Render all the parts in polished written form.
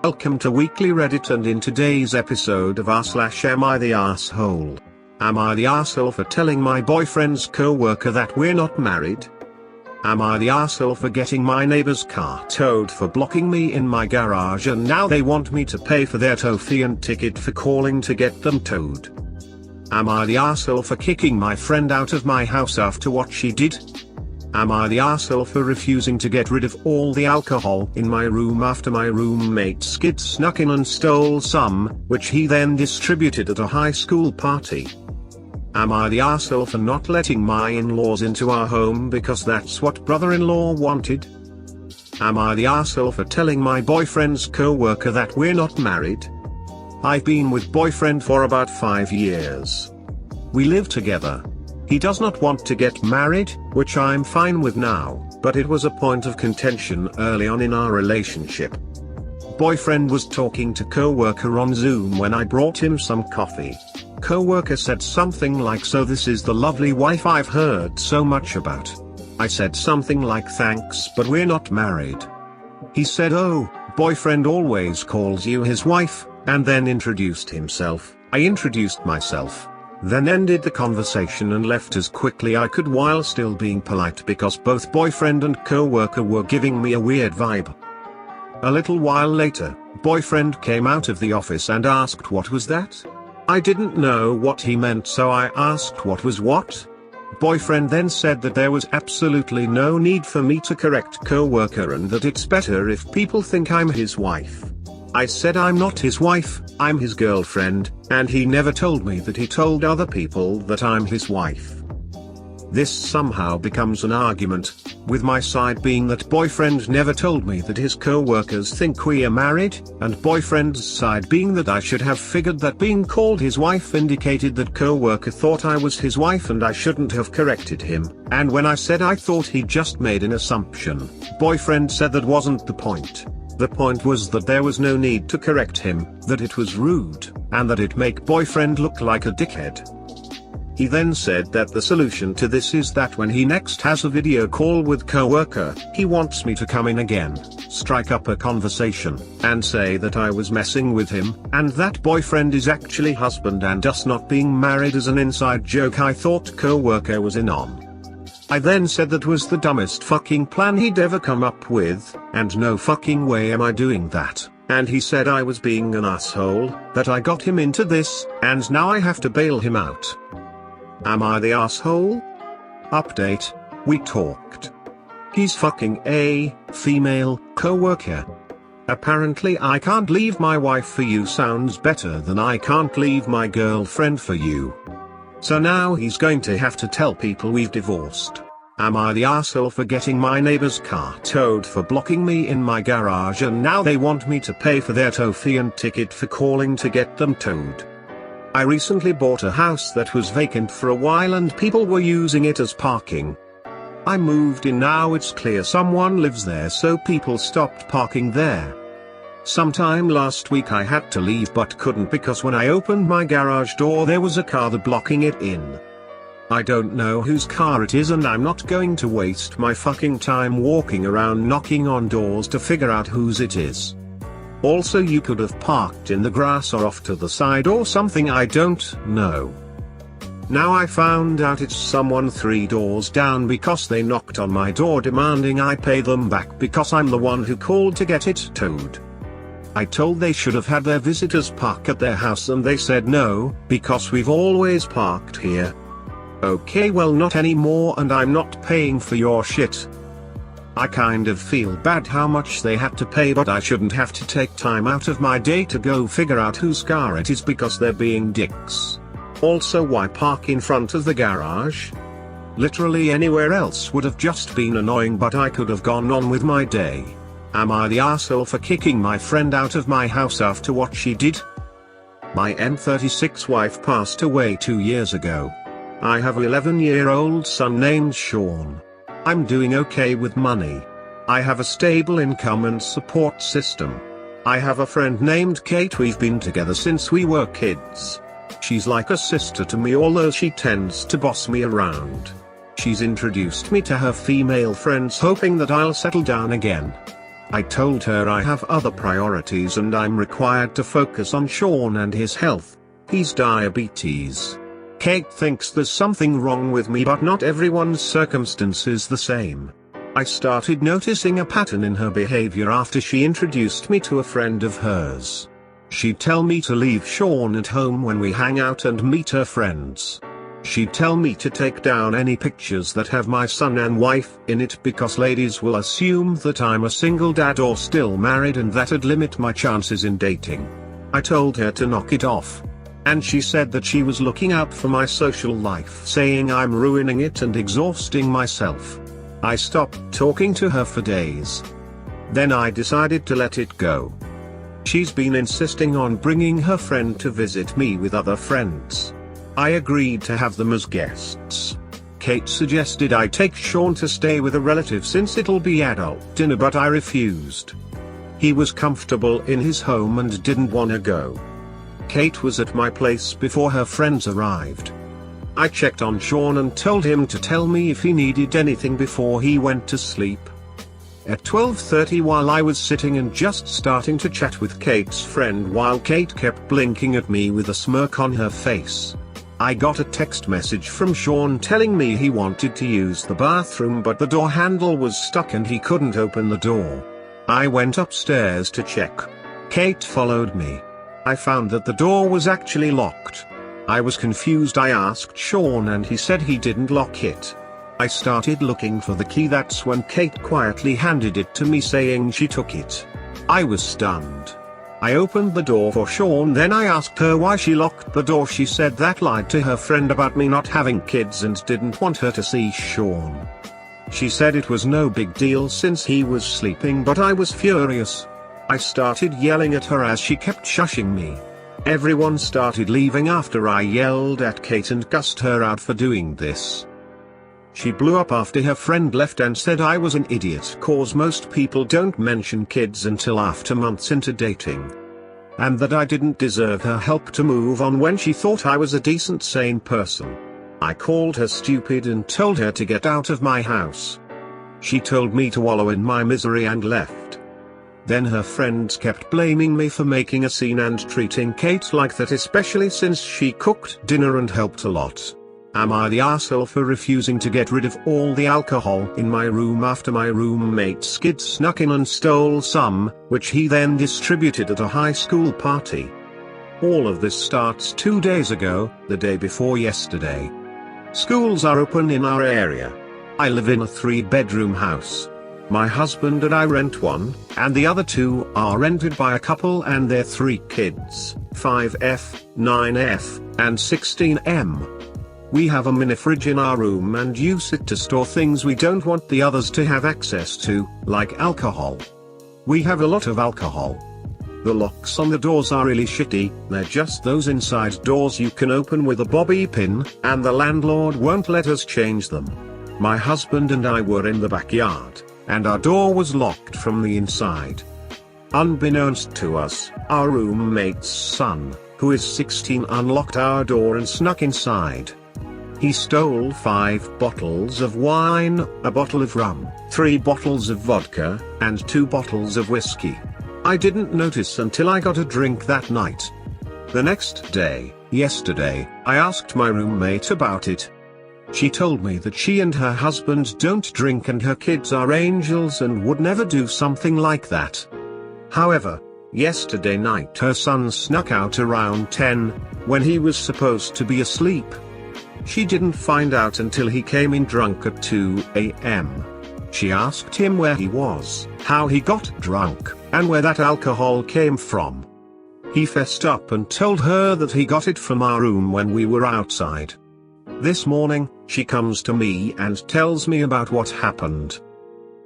Welcome to Weekly Reddit, and in today's episode of r/Am I the Asshole? Am I the asshole for telling my boyfriend's co-worker that we're not married? Am I the asshole for getting my neighbor's car towed for blocking me in my garage, and now they want me to pay for their tow fee and ticket for calling to get them towed? Am I the asshole for kicking my friend out of my house after what she did? Am I the asshole for refusing to get rid of all the alcohol in my room after my roommate's kid snuck in and stole some, which he then distributed at a high school party? Am I the asshole for not letting my in-laws into our home because that's what brother-in-law wanted? Am I the asshole for telling my boyfriend's co-worker that we're not married? I've been with boyfriend for about 5 years. We live together. He does not want to get married, which I'm fine with now, but it was a point of contention early on in our relationship. Boyfriend was talking to co-worker on Zoom when I brought him some coffee. Co-worker said something like, "So this is the lovely wife I've heard so much about." I said something like, "Thanks, but we're not married." He said, "Oh, boyfriend always calls you his wife," and then introduced himself. I introduced myself, then ended the conversation and left as quickly I could while still being polite because both boyfriend and co-worker were giving me a weird vibe. A little while later, boyfriend came out of the office and asked what was that? I didn't know what he meant, so I asked what was what? Boyfriend then said that there was absolutely no need for me to correct co-worker and that it's better if people think I'm his wife. I said I'm not his wife, I'm his girlfriend, and he never told me that he told other people that I'm his wife. This somehow becomes an argument, with my side being that boyfriend never told me that his co-workers think we are married, and boyfriend's side being that I should have figured that being called his wife indicated that co-worker thought I was his wife and I shouldn't have corrected him, and when I said I thought he just made an assumption, boyfriend said that wasn't the point. The point was that there was no need to correct him, that it was rude, and that it make boyfriend look like a dickhead. He then said that the solution to this is that when he next has a video call with co-worker, he wants me to come in again, strike up a conversation, and say that I was messing with him, and that boyfriend is actually husband and us not being married is an inside joke I thought co-worker was in on. I then said that was the dumbest fucking plan he'd ever come up with, and no fucking way am I doing that, and he said I was being an asshole, that I got him into this, and now I have to bail him out. Am I the asshole? Update: we talked. He's fucking a female co-worker. Apparently I can't leave my wife for you sounds better than I can't leave my girlfriend for you. So now he's going to have to tell people we've divorced. Am I the asshole for getting my neighbor's car towed for blocking me in my garage, and now they want me to pay for their tow fee and ticket for calling to get them towed? I recently bought a house that was vacant for a while and people were using it as parking. I moved in, now it's clear someone lives there, so people stopped parking there. Sometime last week I had to leave but couldn't because when I opened my garage door there was a car blocking it in. I don't know whose car it is and I'm not going to waste my fucking time walking around knocking on doors to figure out whose it is. Also, you could have parked in the grass or off to the side or something, I don't know. Now I found out it's someone 3 doors down because they knocked on my door demanding I pay them back because I'm the one who called to get it towed. I told they should have had their visitors park at their house and they said no, because we've always parked here. Okay, well not anymore, and I'm not paying for your shit. I kind of feel bad how much they had to pay, but I shouldn't have to take time out of my day to go figure out whose car it is because they're being dicks. Also, why park in front of the garage? Literally anywhere else would have just been annoying, but I could have gone on with my day. Am I the asshole for kicking my friend out of my house after what she did? My M36 wife passed away 2 years ago. I have an 11-year-old son named Sean. I'm doing okay with money. I have a stable income and support system. I have a friend named Kate, we've been together since we were kids. She's like a sister to me, although she tends to boss me around. She's introduced me to her female friends hoping that I'll settle down again. I told her I have other priorities and I'm required to focus on Sean and his health. He's diabetes. Kate thinks there's something wrong with me, but not everyone's circumstance is the same. I started noticing a pattern in her behavior after she introduced me to a friend of hers. She'd tell me to leave Sean at home when we hang out and meet her friends. She'd tell me to take down any pictures that have my son and wife in it because ladies will assume that I'm a single dad or still married, and that'd limit my chances in dating. I told her to knock it off. And she said that she was looking out for my social life, saying I'm ruining it and exhausting myself. I stopped talking to her for days. Then I decided to let it go. She's been insisting on bringing her friend to visit me with other friends. I agreed to have them as guests. Kate suggested I take Sean to stay with a relative since it'll be adult dinner, but I refused. He was comfortable in his home and didn't want to go. Kate was at my place before her friends arrived. I checked on Sean and told him to tell me if he needed anything before he went to sleep. At 12:30, while I was sitting and just starting to chat with Kate's friend while Kate kept blinking at me with a smirk on her face, I got a text message from Sean telling me he wanted to use the bathroom but the door handle was stuck and he couldn't open the door. I went upstairs to check. Kate followed me. I found that the door was actually locked. I was confused. I asked Sean and he said he didn't lock it. I started looking for the key. That's when Kate quietly handed it to me, saying she took it. I was stunned. I opened the door for Sean, then I asked her why she locked the door. She said that lied to her friend about me not having kids and didn't want her to see Sean. She said it was no big deal since he was sleeping, but I was furious. I started yelling at her as she kept shushing me. Everyone started leaving after I yelled at Kate and cussed her out for doing this. She blew up after her friend left and said I was an idiot cause most people don't mention kids until after months into dating. And that I didn't deserve her help to move on when she thought I was a decent, sane person. I called her stupid and told her to get out of my house. She told me to wallow in my misery and left. Then her friends kept blaming me for making a scene and treating Kate like that, especially since she cooked dinner and helped a lot. Am I the asshole for refusing to get rid of all the alcohol in my room after my roommate Skid snuck in and stole some, which he then distributed at a high school party? All of this starts 2 days ago, the day before yesterday. Schools are open in our area. I live in a 3-bedroom house. My husband and I rent one, and the other 2 are rented by a couple and their 3 kids, 5F, 9F, and 16M. We have a mini fridge in our room and use it to store things we don't want the others to have access to, like alcohol. We have a lot of alcohol. The locks on the doors are really shitty. They're just those inside doors you can open with a bobby pin, and the landlord won't let us change them. My husband and I were in the backyard, and our door was locked from the inside. Unbeknownst to us, our roommate's son, who is 16, unlocked our door and snuck inside. He stole 5 bottles of wine, a bottle of rum, 3 bottles of vodka, and 2 bottles of whiskey. I didn't notice until I got a drink that night. The next day, yesterday, I asked my roommate about it. She told me that she and her husband don't drink and her kids are angels and would never do something like that. However, yesterday night her son snuck out around 10, when he was supposed to be asleep. She didn't find out until he came in drunk at 2 a.m. She asked him where he was, how he got drunk, and where that alcohol came from. He fessed up and told her that he got it from our room when we were outside. This morning, she comes to me and tells me about what happened.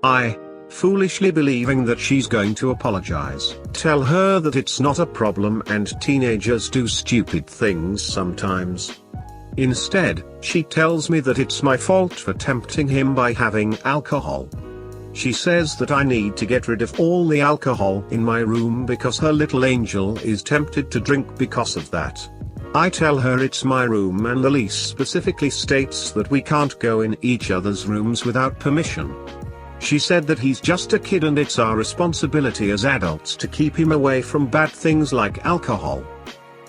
I, foolishly believing that she's going to apologize, tell her that it's not a problem and teenagers do stupid things sometimes. Instead, she tells me that it's my fault for tempting him by having alcohol. She says that I need to get rid of all the alcohol in my room because her little angel is tempted to drink because of that. I tell her it's my room and the lease specifically states that we can't go in each other's rooms without permission. She said that he's just a kid and it's our responsibility as adults to keep him away from bad things like alcohol.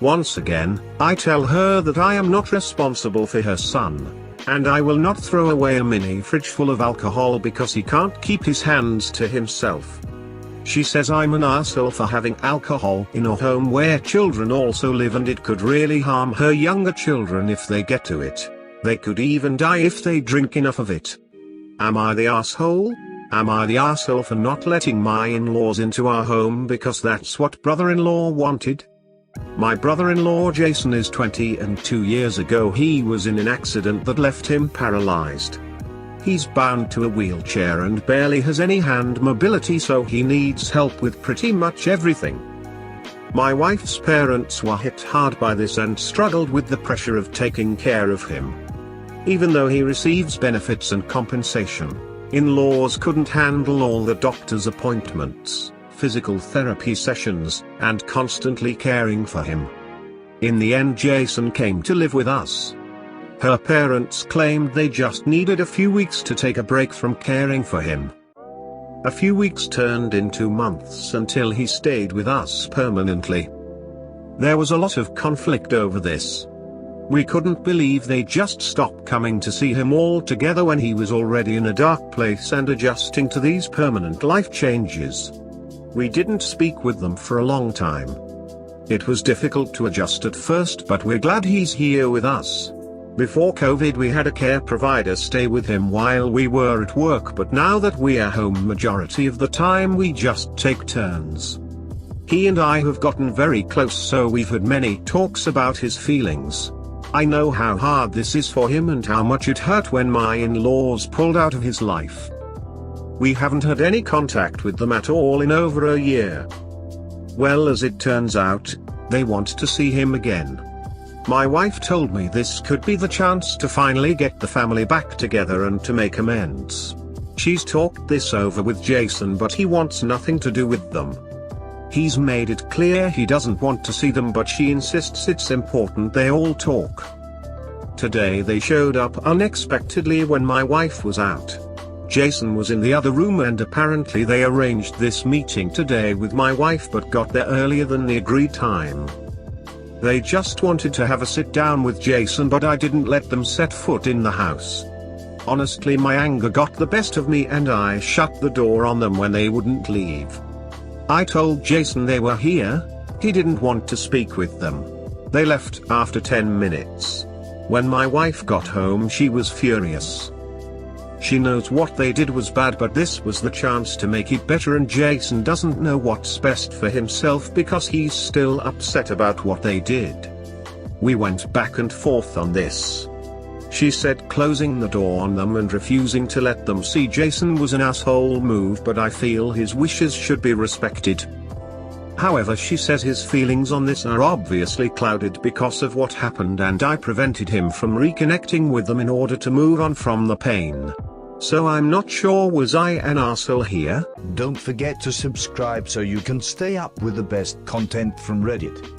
Once again, I tell her that I am not responsible for her son, and I will not throw away a mini fridge full of alcohol because he can't keep his hands to himself. She says I'm an arsehole for having alcohol in a home where children also live and it could really harm her younger children if they get to it. They could even die if they drink enough of it. Am I the asshole? Am I the asshole for not letting my in-laws into our home because that's what brother-in-law wanted? My brother-in-law Jason is 20 and 2 years ago he was in an accident that left him paralyzed. He's bound to a wheelchair and barely has any hand mobility, so he needs help with pretty much everything. My wife's parents were hit hard by this and struggled with the pressure of taking care of him. Even though he receives benefits and compensation, in-laws couldn't handle all the doctor's appointments, physical therapy sessions, and constantly caring for him. In the end, Jason came to live with us. Her parents claimed they just needed a few weeks to take a break from caring for him. A few weeks turned into months until he stayed with us permanently. There was a lot of conflict over this. We couldn't believe they just stopped coming to see him altogether when he was already in a dark place and adjusting to these permanent life changes. We didn't speak with them for a long time. It was difficult to adjust at first, but we're glad he's here with us. Before COVID we had a care provider stay with him while we were at work, but now that we are home majority of the time we just take turns. He and I have gotten very close, so we've had many talks about his feelings. I know how hard this is for him and how much it hurt when my in-laws pulled out of his life. We haven't had any contact with them at all in over a year. Well, as it turns out, they want to see him again. My wife told me this could be the chance to finally get the family back together and to make amends. She's talked this over with Jason, but he wants nothing to do with them. He's made it clear he doesn't want to see them, but she insists it's important they all talk. Today they showed up unexpectedly when my wife was out. Jason was in the other room and apparently they arranged this meeting today with my wife but got there earlier than the agreed time. They just wanted to have a sit down with Jason, but I didn't let them set foot in the house. Honestly, my anger got the best of me and I shut the door on them when they wouldn't leave. I told Jason they were here. He didn't want to speak with them. They left after 10 minutes. When my wife got home she was furious. She knows what they did was bad, but this was the chance to make it better, and Jason doesn't know what's best for himself because he's still upset about what they did. We went back and forth on this. She said closing the door on them and refusing to let them see Jason was an asshole move, but I feel his wishes should be respected. However, she says his feelings on this are obviously clouded because of what happened, and I prevented him from reconnecting with them in order to move on from the pain. So I'm not sure, was I an arsehole here? Don't forget to subscribe so you can stay up with the best content from Reddit.